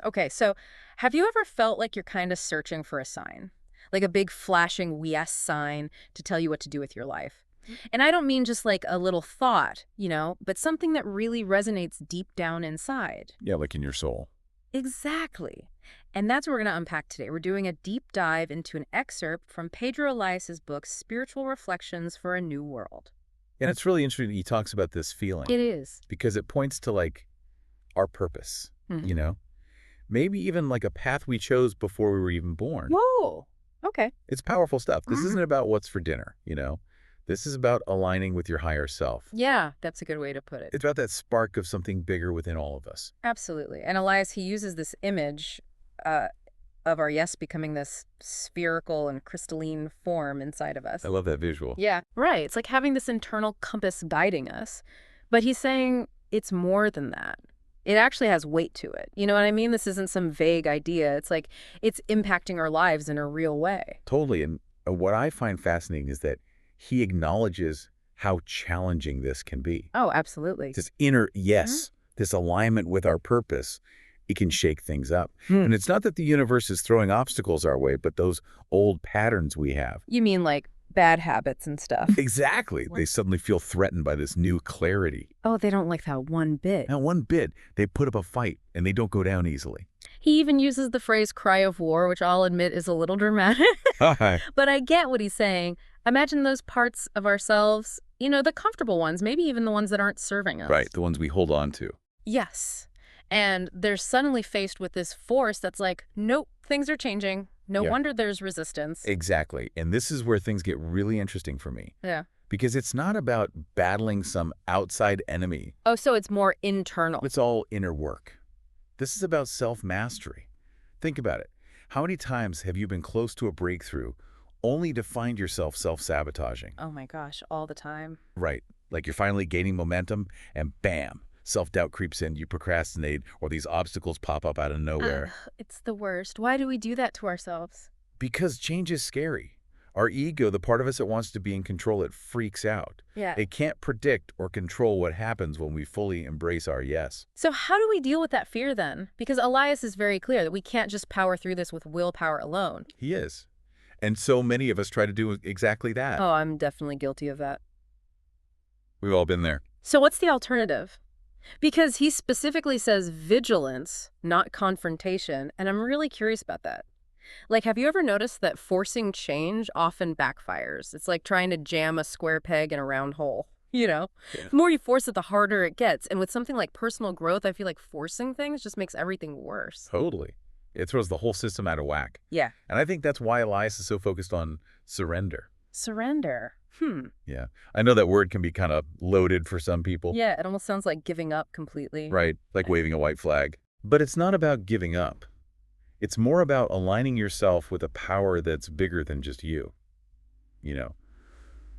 Okay, so have you ever felt like you're kind of searching for a sign? Like a big flashing yes sign to tell you what to do with your life? And I don't mean just like a little thought, but something that really resonates deep down inside. Yeah, like in your soul. Exactly. And that's what we're going to unpack today. We're doing a deep dive into an excerpt from Pedro Elias's book, Spiritual Reflections for a New World. And it's really interesting he talks about this feeling It is. because it points to like our purpose, Hmm. you know? Maybe even like a path we chose before we were even born. Whoa. Okay. It's powerful stuff. This isn't about what's for dinner. This is about aligning with your higher self. Yeah, that's a good way to put it. It's about that spark of something bigger within all of us. Absolutely. And Elias, he uses this image uh, of our yes becoming this spherical and crystalline form inside of us. I love that visual. Yeah, right. It's like having this internal compass guiding us. But he's saying it's more than that. It actually has weight to it. You know what I mean? This isn't some vague idea. It's like it's impacting our lives in a real way. Totally. And what I find fascinating is that he acknowledges how challenging this can be. Oh, absolutely. This inner Mhm. yes, this alignment with our purpose, it can shake things up. Hmm. And it's not that the universe is throwing obstacles our way, but those old patterns we have. You mean like bad habits and stuff? Exactly. They suddenly feel threatened by this new clarity. Oh, they don't like that one bit. Now, one bit, they put up a fight and they don't go down easily. He even uses the phrase cry of war, which I'll admit is a little dramatic. Hi. But I get what he's saying. Imagine those parts of ourselves, the comfortable ones, maybe even the ones that aren't serving us. Right, the ones we hold on to. Yes. And they're suddenly faced with this force that's like, nope, things are changing. No Yeah. wonder there's resistance. Exactly. And this is where things get really interesting for me. Yeah. Because it's not about battling some outside enemy. Oh, so it's more internal. It's all inner work. This is about self-mastery. Think about it. How many times have you been close to a breakthrough only to find yourself self-sabotaging? Oh my gosh, all the time. Right. Like you're finally gaining momentum and bam, self-doubt creeps in, you procrastinate, or these obstacles pop up out of nowhere. It's the worst. Why do we do that to ourselves? Because change is scary. Our ego, the part of us that wants to be in control, it freaks out. Yeah. It can't predict or control what happens when we fully embrace our yes. So how do we deal with that fear then? Because Elias is very clear that we can't just power through this with willpower alone. He is. And so many of us try to do exactly that. Oh, I'm definitely guilty of that. We've all been there. So what's the alternative? Because he specifically says vigilance, not confrontation, and I'm really curious about that. Like, have you ever noticed that forcing change often backfires? It's like trying to jam a square peg in a round hole. Yeah. The more you force it, the harder it gets. And with something like personal growth, I feel like forcing things just makes everything worse. Totally. It throws the whole system out of whack. Yeah. And I think that's why Elias is so focused on surrender. Surrender. Yeah. I know that word can be kind of loaded for some people. Yeah, it almost sounds like giving up completely. Right. Like waving a white flag. But it's not about giving up. It's more about aligning yourself with a power that's bigger than just you.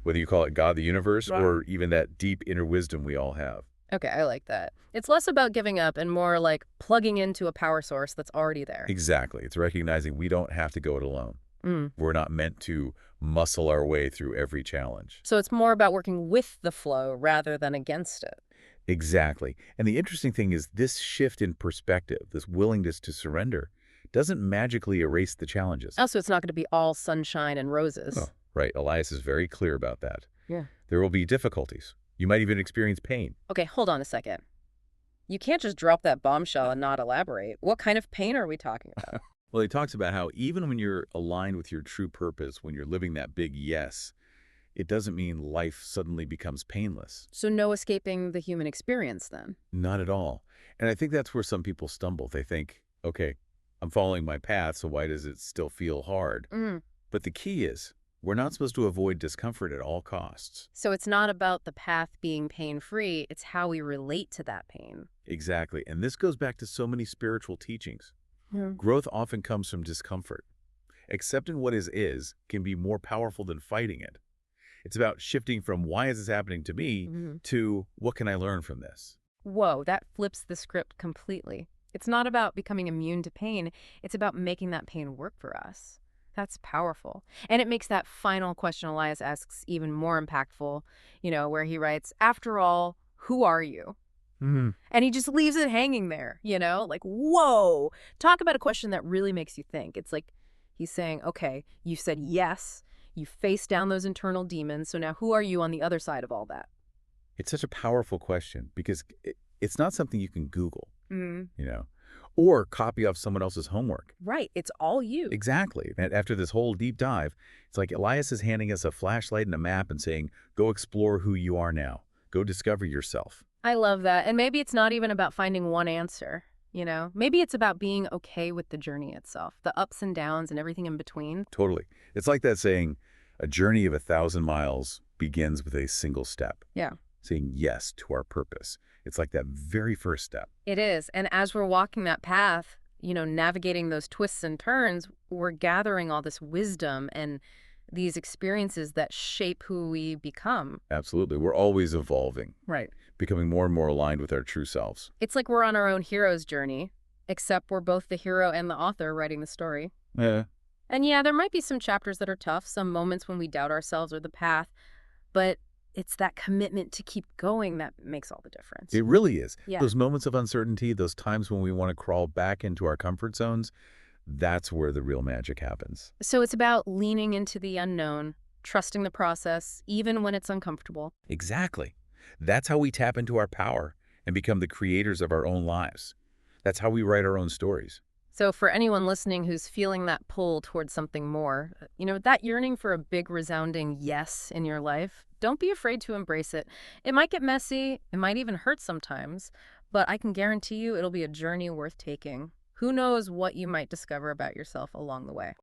Whether you call it God, the universe, Right. or even that deep inner wisdom we all have. Okay, I like that. It's less about giving up and more like plugging into a power source that's already there. Exactly. It's recognizing we don't have to go it alone. Mm. We're not meant to muscle our way through every challenge. So it's more about working with the flow rather than against it. Exactly. And the interesting thing is this shift in perspective, this willingness to surrender, doesn't magically erase the challenges. Also, it's not going to be all sunshine and roses. Oh, right. Elias is very clear about that. Yeah. There will be difficulties. You might even experience pain. Okay, hold on a second. You can't just drop that bombshell and not elaborate. What kind of pain are we talking about? Well, he talks about how even when you're aligned with your true purpose, when you're living that big yes, it doesn't mean life suddenly becomes painless. So no escaping the human experience then? Not at all. And I think that's where some people stumble. They think, okay, I'm following my path, so why does it still feel hard? Mm. But the key is, we're not supposed to avoid discomfort at all costs. So it's not about the path being pain-free, it's how we relate to that pain. Exactly. And this goes back to so many spiritual teachings. Yeah. Growth often comes from discomfort. Accepting what is can be more powerful than fighting it. It's about shifting from why is this happening to me to what can I learn from this? Whoa, that flips the script completely. It's not about becoming immune to pain. It's about making that pain work for us. That's powerful. And it makes that final question Elias asks even more impactful, where he writes, after all, who are you? Mhm. And he just leaves it hanging there, like, whoa. Talk about a question that really makes you think. It's like he's saying, okay, you said yes, you faced down those internal demons. So now who are you on the other side of all that? It's such a powerful question because it's not something you can Google, Mm. you know, or copy off someone else's homework. Right. It's all you. Exactly. And after this whole deep dive, it's like Elias is handing us a flashlight and a map and saying, go explore who you are now. Go discover yourself. I love that. And maybe it's not even about finding one answer, Maybe it's about being okay with the journey itself, the ups and downs and everything in between. Totally. It's like that saying, a journey of 1,000 miles begins with a single step, Yeah. saying yes to our purpose. It's like that very first step. It is. And as we're walking that path, navigating those twists and turns, we're gathering all this wisdom and these experiences that shape who we become. Absolutely. We're always evolving, Right. becoming more and more aligned with our true selves. It's like we're on our own hero's journey, except we're both the hero and the author writing the story. Yeah, And yeah, there might be some chapters that are tough, some moments when we doubt ourselves or the path, but it's that commitment to keep going that makes all the difference. it really is. Yeah. Those moments of uncertainty, those times when we want to crawl back into our comfort zones, that's where the real magic happens. So it's about leaning into the unknown, trusting the process, even when it's uncomfortable. Exactly. That's how we tap into our power and become the creators of our own lives. That's how we write our own stories. So for anyone listening who's feeling that pull towards something more, that yearning for a big resounding yes in your life, don't be afraid to embrace it. It might get messy, it might even hurt sometimes, but I can guarantee you it'll be a journey worth taking. Who knows what you might discover about yourself along the way.